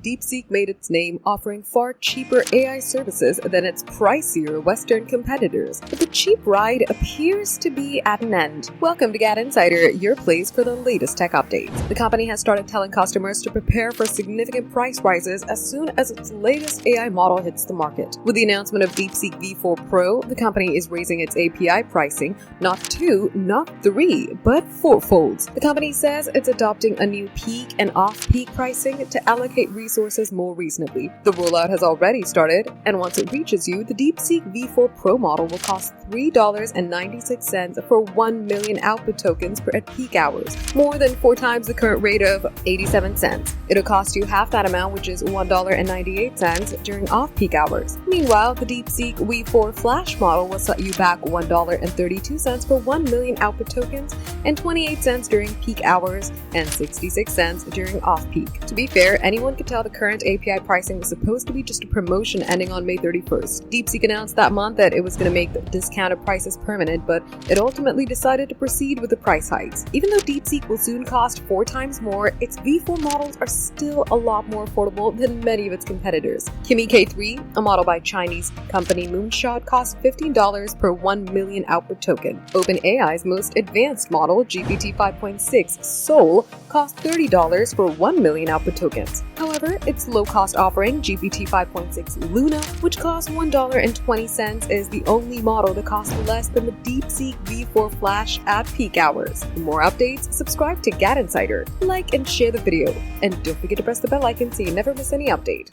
DeepSeek made its name offering far cheaper AI services than its pricier Western competitors. But the cheap ride appears to be at an end. Welcome to GadInsider, your place for the latest tech updates. The company has started telling customers to prepare for significant price rises as soon as its latest AI model hits the market. With the announcement of DeepSeek V4 Pro, the company is raising its API pricing, not 2, not 3, but fourfolds. The company says it's adopting a new peak and off-peak pricing to allocate resources more reasonably. The rollout has already started, and once it reaches you, the DeepSeek V4 Pro model will cost $3.96 for 1 million output tokens at peak hours, more than 4 times the current rate of 87 cents. It'll cost you half that amount, which is $1.98 during off-peak hours. Meanwhile, the DeepSeek V4 Flash model will set you back $1.32 for 1 million output tokens and 28 cents during peak hours and 66 cents during off-peak. To be fair, anyone could tell the current API pricing was supposed to be just a promotion ending on May 31st. DeepSeek announced that month that it was going to make the discounted prices permanent, but it ultimately decided to proceed with the price hikes. Even though DeepSeek will soon cost 4 times more, its V4 models are still a lot more affordable than many of its competitors. Kimi K3, a model by Chinese company Moonshot, costs $15 per 1 million output token. OpenAI's most advanced model, GPT 5.6 Soul, costs $30 for 1 million output tokens. However, its low-cost offering, GPT 5.6 Luna, which costs $1.20, is the only model that costs less than the DeepSeek V4 Flash at peak hours. For more updates, subscribe to GadInsider, like and share the video, and don't forget to press the bell icon so you never miss any update.